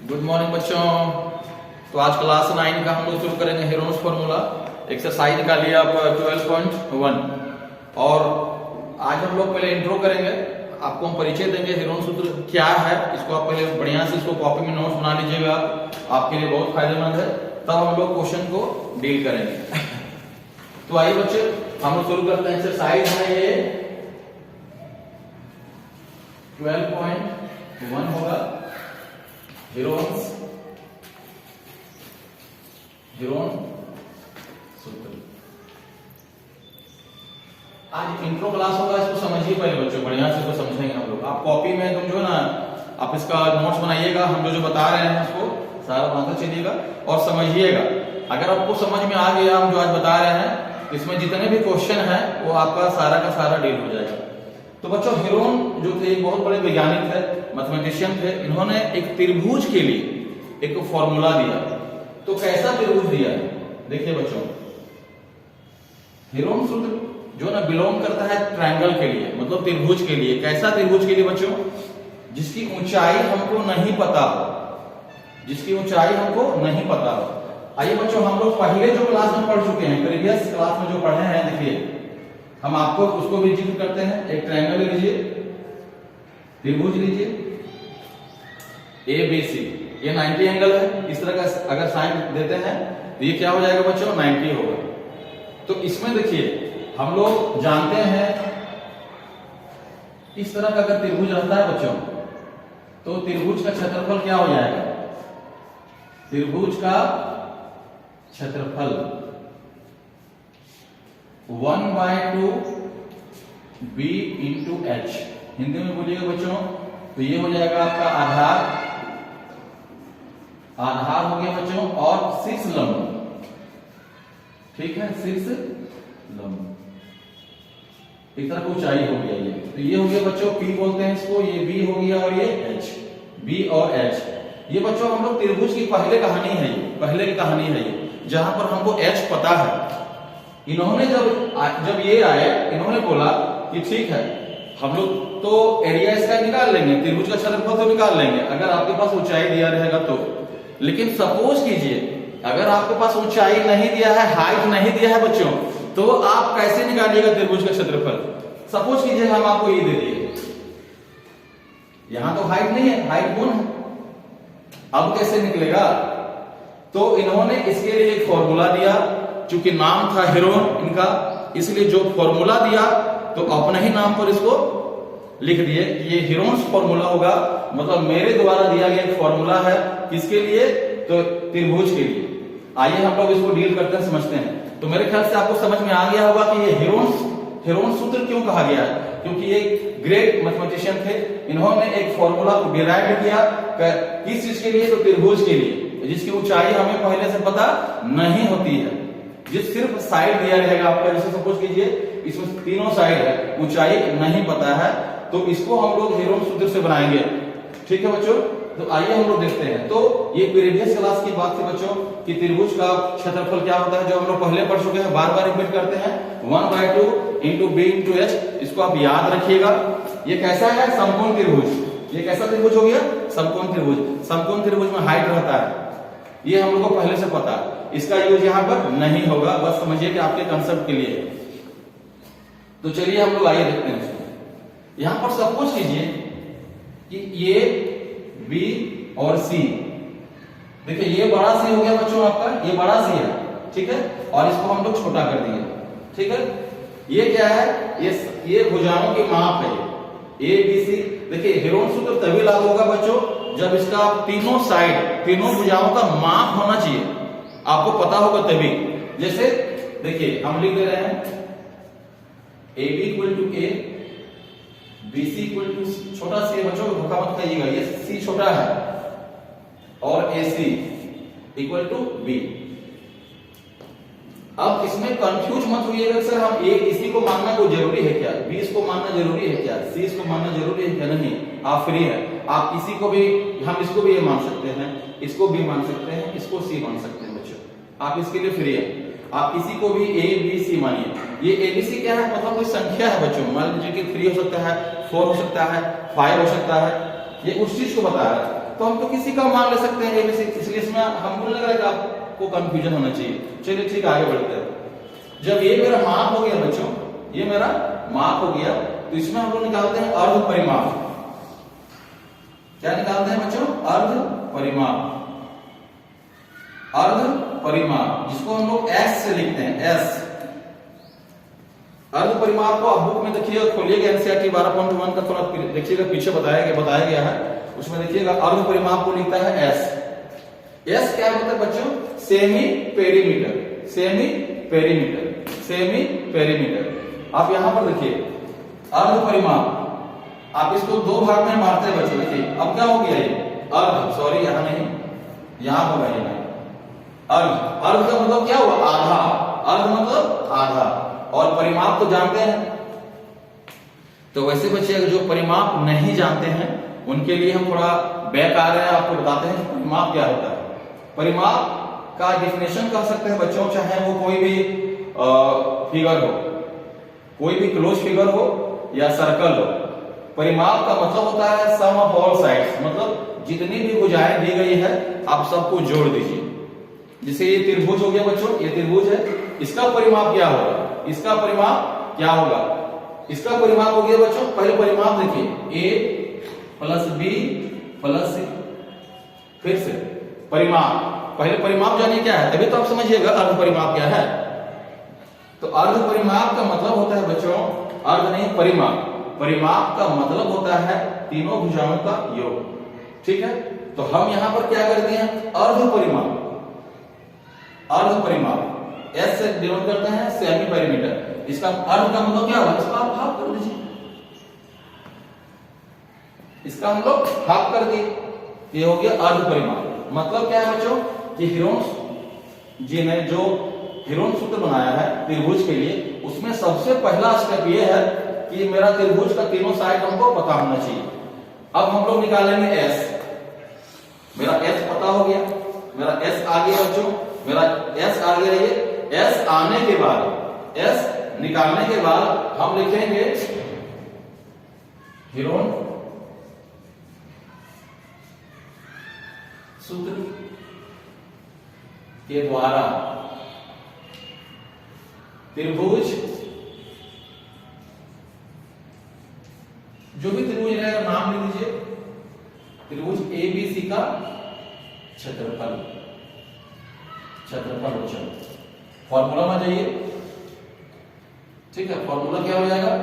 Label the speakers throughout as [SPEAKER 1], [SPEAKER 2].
[SPEAKER 1] Good morning बच्चों। तो आज क्लास 9 का हम लोग शुरू करेंगे हेरोन्स फॉर्मूला। एक्सरसाइज निकालिए आप 12.1। और आज हम लोग पहले इंट्रो करेंगे, आपको हम परिचय देंगे हेरोन सूत्र क्या है। इसको आप पहले बढ़िया से इसको कॉपी में नोट्स बना लीजिएगा, आपके लिए बहुत फायदेमंद है। तब हम लोग क्वेश्चन को डील करेंगे। तो आइए बच्चे हम लोग शुरू करते हैं। एक्सरसाइज है ये 12.1 होगा हेरोन सूत्र। आज इंट्रो क्लास होगा, इसको समझिए पहले बच्चों, बढ़िया से इसको समझेंगे हम लोग। आप कॉपी में तुम जो है ना आप इसका नोट्स बनाइएगा, हम जो बता रहे हैं उसको सारा बनाते चलिएगा और समझिएगा। अगर आपको समझ में आ गया हम जो आज बता रहे हैं, इसमें जितने भी क्वेश्चन है वो आपका सारा का सारा डील हो जाएगा। तो बच्चों हेरोन जो थे एक बहुत बड़े वैज्ञानिक थे, मैथमेटिशियन थे। इन्होंने एक त्रिभुज के लिए एक फॉर्मूला दिया। तो कैसा त्रिभुज दिया देखिए बच्चों, हेरोन सूत्र जो ना बिलोंग करता है ट्रायंगल के लिए, मतलब त्रिभुज के लिए। कैसा त्रिभुज के लिए बच्चों? जिसकी ऊंचाई हमको नहीं पता हो, जिसकी ऊंचाई हमको नहीं पता हो। आइए बच्चों हम लोग पहले जो क्लास में पढ़ चुके हैं, प्रीवियस क्लास में जो पढ़े हैं, देखिए हम आपको उसको भी जिक्र करते हैं। एक ट्रायंगल लीजिए, त्रिभुज लीजिए ABC, ये 90 एंगल है। इस तरह का अगर साइन देते हैं तो ये क्या हो जाएगा बच्चों? 90 होगा। तो इसमें देखिए हम लोग जानते हैं इस तरह का अगर त्रिभुज रहता है बच्चों, तो त्रिभुज का क्षेत्रफल क्या हो जाएगा? त्रिभुज का क्षेत्रफल 1/2 b इंटू h। हिंदी में बोलिएगा बच्चों, तो ये हो जाएगा आपका आधार। आधार हो गया बच्चों, और शीर्ष लंब, ठीक है, शीर्ष लंब एक तरह की ऊंचाई हो गया ये। तो ये हो गया बच्चों P बोलते हैं इसको, ये B हो गया और ये H, B और H। ये बच्चों हम लोग त्रिभुज की पहले कहानी है, ये पहले की कहानी है ये, जहां पर हमको H पता है। इन्होंने जब ये आए, इन्होंने बोला कि ठीक है हम लोग तो एरिया इसका निकाल लेंगे, त्रिभुज का क्षेत्रफल तो निकाल लेंगे अगर आपके पास ऊंचाई दिया रहेगा तो। लेकिन सपोज कीजिए अगर आपके पास ऊंचाई नहीं दिया है, हाइट नहीं दिया है बच्चों, तो आप कैसे निकालिएगा त्रिभुज का क्षेत्रफल? सपोज कीजिए हम आपको ये दे दिए, यहां तो हाइट नहीं है, हाइट कौन है, अब कैसे निकलेगा? तो इन्होंने इसके लिए एक फॉर्मूला दिया, चूंकि नाम था हेरोन इनका, इसलिए जो फॉर्मूला दिया तो अपने ही नाम पर इसको लिख दिए कि ये हेरोन्स फॉर्मूला होगा। मतलब मेरे द्वारा दिया गया एक फॉर्मूला है, किसके लिए? तो त्रिभुज के लिए। आइए हम लोग इसको डील करते हैं, समझते हैं। तो मेरे ख्याल से आपको समझ में आ गया होगा कि ये हेरोन सूत्र क्यों कहा गया है, क्योंकि ये ग्रेट मैथमेटिशियन थे। इन्होंने एक फॉर्मूला को डिराइव किया किस चीज के लिए? तो त्रिभुज के लिए, जिसकी ऊंचाई हमें पहले से पता नहीं होती है, जिस सिर्फ साइड दिया रहेगा आपका। जैसे सपोज कीजिए इसमें तीनों साइड है, ऊंचाई नहीं पता है, तो इसको हम लोग हेरोन सूत्र से बनाएंगे। ठीक है बच्चों, तो आइए हम लोग देखते हैं। तो ये प्रीवियस क्लास की बात थी बच्चों कि त्रिभुज का क्षेत्रफल क्या होता है, जो हम लोग पहले पढ़ चुके हैं, बार बार रिपीट करते हैं। 1/2 इंटू b इंटू h, इसको आप याद रखिएगा। ये कैसा है? समकोण त्रिभुज। ये कैसा त्रिभुज हो गया? समकोण त्रिभुज। समकोण त्रिभुज में हाइट रहता है, ये हम लोग को पहले से पता है। इसका यूज यहां पर नहीं होगा, बस समझिए कि आपके कंसेप्ट के लिए। तो चलिए हम लोग आइए देखते हैं इसको। यहां पर सपोज कीजिए कि ये B और C, देखिए ये बड़ा C हो गया बच्चों आपका, ये बड़ा C है, ठीक है, और इसको हम लोग छोटा कर दिए, ठीक है। ये क्या है? ये भुजाओं के माप है, ABC। देखिए हेरोन सूत्र तभी लागू होगा बच्चों जब इसका तीनों साइड, तीनों भुजाओं का माप होना चाहिए, आपको पता होगा तभी। जैसे देखिए हम लिख दे रहे हैं AB equal to A, BC equal to छोटा सी बच्चों, धोखा मत खाइएगा, ये C छोटा है, और AC इक्वल टू B। अब इसमें कंफ्यूज मत होइएगा सर हम A इसी को मानना कोई जरूरी है क्या, B इसको मानना जरूरी है क्या, C इसको मानना जरूरी है क्या? नहीं, आप फ्री है, आप किसी को भी, हम इसको भी ये मान सकते हैं, इसको भी मान सकते हैं, इसको C मान सकते हैं बच्चों, आप इसके लिए फ्री है। आप किसी को भी A B C मानिए। ये ABC क्या है? मतलब कोई संख्या है बच्चों, मान लीजिए कि 3 हो सकता है, 4 हो सकता है, 5 हो सकता है, ये उस चीज को बता रहा है। तो हम तो किसी का मान ले सकते हैं एबीसी, इसलिए इसमें हमको लग रहा है कि आपको कंफ्यूजन होना चाहिए। चलिए ठीक है, आगे बढ़ते हैं। जब ये मेरा माप हो गया बच्चों, ये मेरा माप हो गया, तो इसमें हम लोग निकालते हैं अर्ध परिमाप। क्या निकालते हैं बच्चों? अर्ध परिमाप। अर्ध परिमाप जिसको हम लोग एस से लिखते हैं, एस। अर्ध परिमाप को आप बुक में देखिएगा, खोलिएगा एनसीईआरटी 12.1 का, थोड़ा देखिएगा पीछे बताया गया है, उसमें देखिएगा अर्ध परिमाप को लिखता है एस। एस क्या होता है बच्चों? Semi perimeter, semi perimeter, semi perimeter. आप यहां पर देखिए अर्ध परिमाप, आप इसको दो भाग में मारते हैं बच्चों। देखिए अब क्या हो गया, ये अर्ध, सॉरी यहां नहीं, यहां होगा ये अर्ध। अर्ध का मतलब क्या हुआ? आधा। अर्ध मतलब आधा, और परिमाप तो जानते हैं। तो वैसे बच्चे अगर जो परिमाप नहीं जानते हैं उनके लिए हम थोड़ा बैक आ रहे हैं, आपको बताते हैं परिमाप क्या होता है। परिमाप का डिफिनेशन कह सकते हैं बच्चों, चाहे वो कोई भी फिगर हो, कोई भी क्लोज फिगर हो या सर्कल हो। परिमाप का मतलब होता है सम ऑफ ऑल साइड्स, मतलब जितनी भी भुजाएं दी गई है आप सबको जोड़ दीजिए। जैसे ये त्रिभुज हो गया बच्चों, ये त्रिभुज है, इसका परिमाप क्या होगा? इसका परिमाप क्या होगा? इसका परिमाप हो गया बच्चों, पहले परिमाप देखिए, ए प्लस बी प्लस सी। फिर से परिमाप, पहले परिमाप जानिए क्या है, तभी तो आप समझिएगा अर्ध परिमाप क्या है। तो अर्ध परिमाप का मतलब होता है बच्चों, अर्ध नहीं परिमाप, परिमाप का मतलब होता है तीनों भुजाओं का योग। ठीक है, तो हम यहां पर क्या करते हैं? अर्ध परिमाप। अर्ध परिमाप एस से डिनोट करते हैं सेमी पेरीमीटर। इसका अर्ध का मतलब क्या हुआ? इसका आप हाफ कर दीजिए, इसका हम लोग हाफ कर दिए, ये हो गया अर्ध परिमाप। मतलब क्या है बच्चों कि हिरोन जी ने जो हिरोन सूत्र बनाया है त्रिभुज के लिए, उसमें सबसे पहला स्टेप ये है कि मेरा त्रिभुज का तीनों साइड हमको पता होना चाहिए। अब हम लोग निकालेंगे एस। मेरा एस पता हो गया, मेरा एस आ गया बच्चों, मेरा एस आ गया। ये एस आने के बाद, एस निकालने के बाद हम लिखेंगे हिरोन सूत्र के द्वारा त्रिभुज, जो भी त्रिभुज रहेगा नाम लिख दीजिए, त्रिभुज एबीसी का क्षेत्रफल, क्षेत्रफल उच्चन। फॉर्मूला में जाइए, ठीक है, फॉर्मूला क्या हो जाएगा?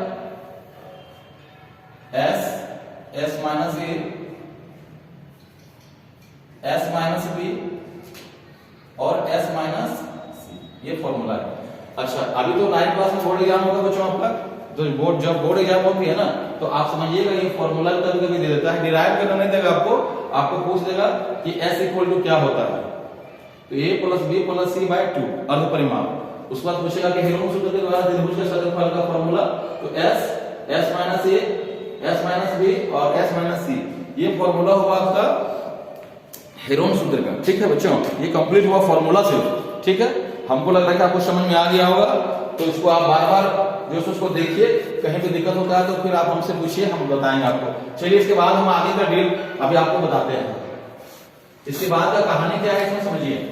[SPEAKER 1] एस माइनस ए, एस माइनस बी और एस माइनस सी, ये फॉर्मूला है। अच्छा, अभी तो 9th क्लास में बोर्ड एग्जाम होगा बच्चों आपका, तो बोर्ड जब बोर्ड एग्जाम होती है ना, तो आप समझिएगा ये फॉर्मूला कभी कभी दे देता है, डिराइव करना नहीं देगा आपको, आपको पूछ देगा कि एस इक्वल टू क्या होता है। तो ए प्लस बी प्लस सी बाय 2 अर्ध परिमाप। उसके बाद पूछेगा कि हिरोन सूत्र के द्वारा त्रिभुज के क्षेत्रफल का फॉर्मूला, तो एस माइनस ए, एस माइनस बी और एस माइनस सी, ये फॉर्मूला होगा आपका हिरोन सूत्र का। ठीक है बच्चों, ये कंप्लीट हुआ फॉर्मूला से। ठीक है, हमको लग रहा है कि आपको समझ में आ गया होगा, तो इसको आप बार बार जो उसको देखिए, कहीं पे दिक्कत होता है तो फिर आप हमसे पूछिए, हम बताएंगे आपको। चलिए इसके बाद हम आगे का डील अभी आपको बताते हैं। इसके बाद का कहानी क्या है इसमें समझिए।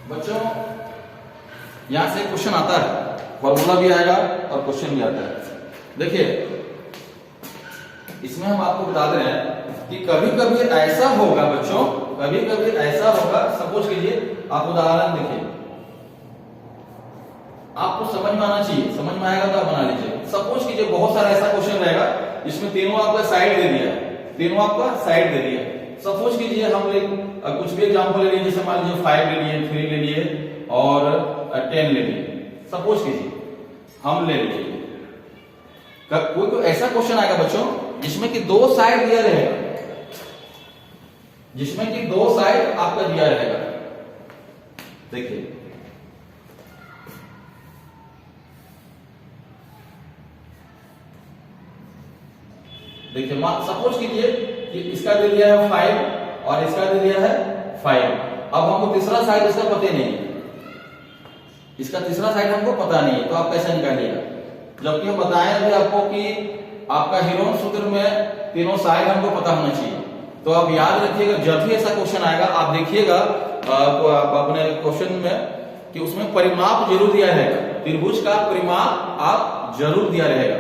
[SPEAKER 1] बच्चों यहां से क्वेश्चन आता है, फॉर्मूला भी आएगा और क्वेश्चन भी आता है। देखिए इसमें हम आपको बता रहे हैं कि कभी कभी ऐसा होगा बच्चों, कभी कभी ऐसा होगा, सपोज कीजिए, आप उदाहरण देखिए, आपको समझ में आना चाहिए, समझ में आएगा तो आप बना लीजिए। सपोज कीजिए बहुत सारा ऐसा क्वेश्चन रहेगा जिसमें तीनों आपका साइड दे दिया, तीनों आपका साइड दे दिया। सपोज कीजिए हम कुछ भी एग्जांपल ले लीजिए, जैसे मान लीजिए 5 ले लिए, 3 ले लिए और 10 ले लिए। सपोज कीजिए हम ले लीजिए, कोई ऐसा क्वेश्चन आएगा बच्चों जिसमें कि दो साइड दिया रहेगा, जिसमें कि दो साइड आपका दिया रहेगा। देखिए देखिए सपोज कीजिए कि इसका दे दिया है 5 और इसका दे दिया है 5। अब हमको तीसरा साइड इसका पता नहीं है, इसका तीसरा साइड हमको पता नहीं है, तो आप कैसे निकालिएगा? जबकि हम बताएं अभी आपको कि आपका हेरोन सूत्र में तीनों साइड हमको पता होना चाहिए। तो आप याद रखिएगा, जब भी ऐसा क्वेश्चन आएगा आप देखिएगा अपने क्वेश्चन में कि उसमें परिमाप जरूर दिया रहेगा, त्रिभुज का परिमाप आप जरूर दिया रहेगा।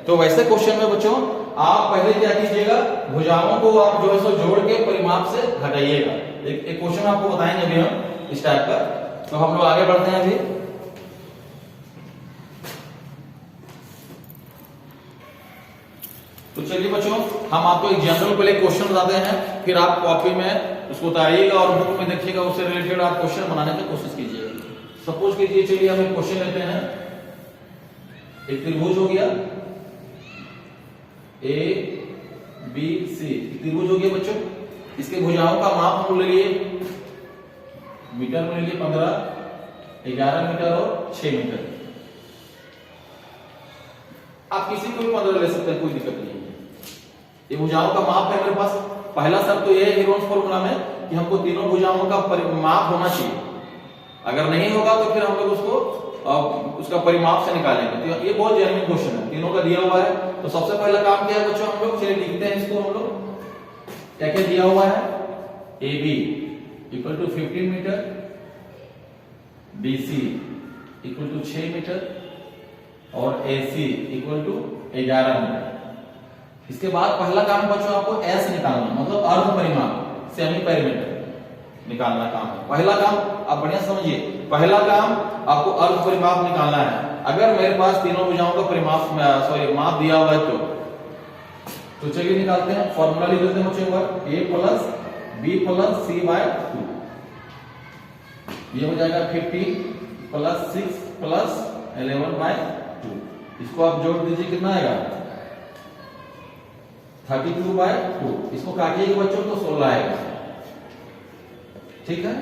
[SPEAKER 1] तो वैसे क्वेश्चन में बच्चों आप पहले क्या कीजिएगा, भुजाओं को आप जो है सो जोड़ के परिमाप से घटाइएगा। एक क्वेश्चन आपको बताएंगे अभी हम इस टाइप का। तो हम लोग आगे बढ़ते हैं अभी। तो चलिए बच्चों, हम आपको एक जनरल पहले क्वेश्चन बताते हैं, फिर आप कॉपी में उसको उतारिएगा और बुक में देखिएगा, उससे रिलेटेड आप क्वेश्चन बनाने की कोशिश कीजिएगा। सपोज कीजिए, चलिए हम एक क्वेश्चन लेते हैं। एक त्रिभुज हो गया ए बी सी, त्रिभुज हो गया बच्चों। इसके भुजाओं का माप हम ले लिए मीटर में, ले लिए 15, 11 मीटर और 6 मीटर। आप किसी को भी 15 ले सकते हैं, कोई दिक्कत नहीं है। ये भुजाओं का माप है मेरे पास। पहला शर्त तो ये है हेरोन्स फॉर्मूला में कि हमको तीनों भुजाओं का माप होना चाहिए। अगर नहीं होगा तो फिर हम लोग उसको उसका परिमाप से निकालेंगे। तो ये बहुत जेन्युइन क्वेश्चन है, तीनों का दिया हुआ है। तो सबसे पहला काम क्या है बच्चों, हम लोग चलिए लिखते हैं इसको। हम लोग क्या क्या दिया हुआ है, A B equal to 15 metre, B C equal to 6 metre और A C equal to 11 metre. इसके बाद पहला काम बच्चों आपको एस निकालना, मतलब अर्ध परिमाप, सेमी पेरीमीटर निकालना काम है। पहला काम आप बढ़िया समझिए, पहला काम आपको अर्ध परिमाप निकालना है। अगर मेरे पास तीनों भुजाओं का परिमाप माप दिया हुआ है तो चलिए निकालते हैं। फॉर्मूला लिख लेते हैं बच्चों, a plus b plus c by 2। ये हो जाएगा 50 प्लस 6 प्लस 11 बाय 2। इसको आप जोड़ दीजिए, कितना आएगा 32 बाय 2। इसको काटिएगा बच्चों तो 16 आएगा। ठीक है,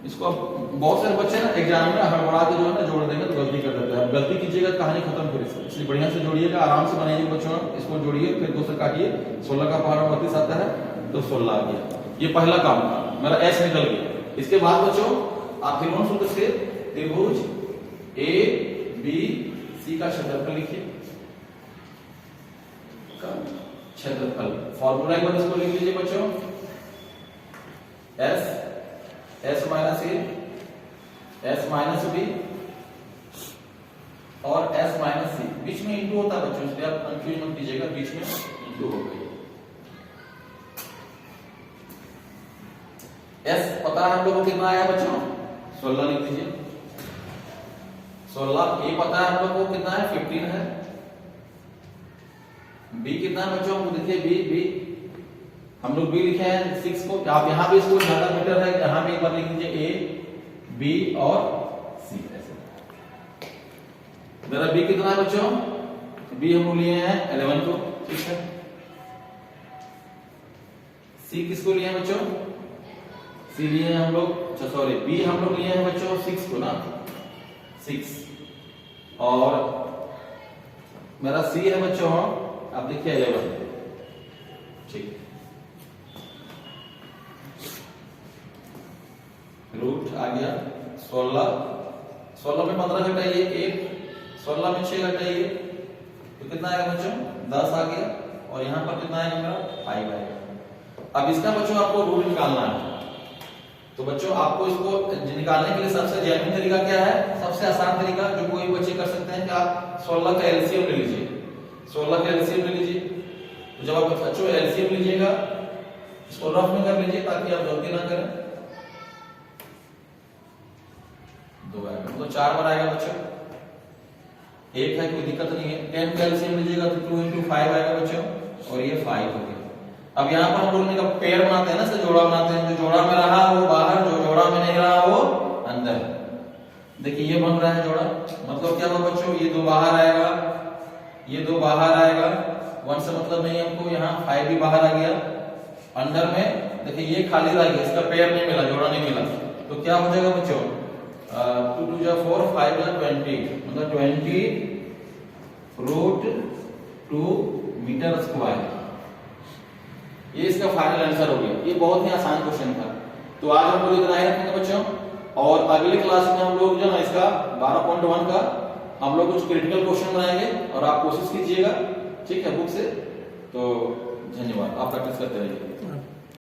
[SPEAKER 1] इसको अब बहुत सारे बच्चे ना एग्जाम में हड़बड़ा के जो है ना जोड़ देंगे तो गलती कर देते हैं। गलती कीजिएगा कहानी खत्म करिए, इसलिए बढ़िया से जोड़िएगा, आराम से बनाइए बच्चों। इसको जोड़िए, फिर 2 से काटिए, 16 का पहाड़ा 32 आता है तो 16 आ गया। ये पहला काम मेरा एस निकल गया। इसके बाद बच्चों आप हेरोन सूत्र से त्रिभुज ए बी सी का क्षेत्रफल लिखिए। क्षेत्रफल फॉर्मूला एक बार इसको लिख लीजिए बच्चों, एस माइनस ए, एस माइनस बी और एस माइनस सी। बीच में इंटू होता है बच्चों, इसलिए आप कंफ्यूज मत कीजिएगा, बीच में इंटू हो गई। एस पता है हम लोगों को कितना आया बच्चों, 16 लिख दीजिए। 16। ए पता है हम लोग को कितना है, 15 है। बी कितना है बच्चों, हमको देखिए बी हम लोग बी लिखे हैं 6 को। आप यहां भी इसको ज्यादा मीटर है, यहां भी एक बार लिख दीजिए ए बी और सी। ऐसे मेरा बी कितना है बच्चों, बी हम लोग लिए हैं 11 को। ठीक है, सी किसको लिए हैं बच्चों, सी लिए हैं हम लोग, सॉरी बी हम लोग लिए हैं बच्चों 6 को ना, 6। और मेरा सी है बच्चों, आप देखिए 11। ठीक, रूट आ गया 16। 16 में 15 घटाइए 1, 16 में 6 घटाइए तो कितना आएगा बच्चों, 10 आ गया। और यहां पर कितना आएगा मेरा, 5 आएगा। अब इसका बच्चों आपको रूट निकालना है। तो बच्चों आपको इसको निकालने के लिए सबसे जेन्युइन तरीका क्या है, सबसे आसान तरीका जो कोई बच्चे कर सकते हैं कि आप 16 का एलसीएम ले लीजिए। 16 का एलसीएम ले लीजिए। तो जब आप बच्चों एलसीएम लीजिएगा, इसको रफ में कर लीजिए ताकि आप गलती ना करें। 2 आएगा, तो 4 बार आएगा बच्चों। 1 है, कोई दिक्कत नहीं है। 10 का एलसीएम लीजिएगा तो 2 × 5 आएगा बच्चों, और ये 5 हो गया। अब यहाँ पर हम लोग का पेयर बनाते हैं ना, से जोड़ा बनाते हैं। जो जोड़ा में रहा वो बाहर, जो जोड़ा में नहीं रहा वो अंदर। देखिए ये बन रहा है जोड़ा, मतलब क्या हुआ बच्चों, ये 2 बाहर आएगा, ये 2 बाहर आएगा। 1 से मतलब नहीं हमको, यहाँ 5 भी बाहर आ गया। अंदर में देखिए ये खाली रह गया, इसका पेयर नहीं मिला, जोड़ा नहीं मिला। तो क्या हो जाएगा बच्चों, 2 × 2 = 4, 5 × 20, मतलब 20 √2 मीटर स्क्वायर। ये इसका फाइनल आंसर हो गया। ये बहुत ही आसान क्वेश्चन था। तो आज हम लोग इतना ही रखेंगे बच्चों, और अगले क्लास में हम लोग जो है इसका 12.1 का हम लोग कुछ क्रिटिकल क्वेश्चन बनाएंगे और आप कोशिश कीजिएगा, ठीक है, बुक से। तो धन्यवाद, आप प्रैक्टिस करते रहिए।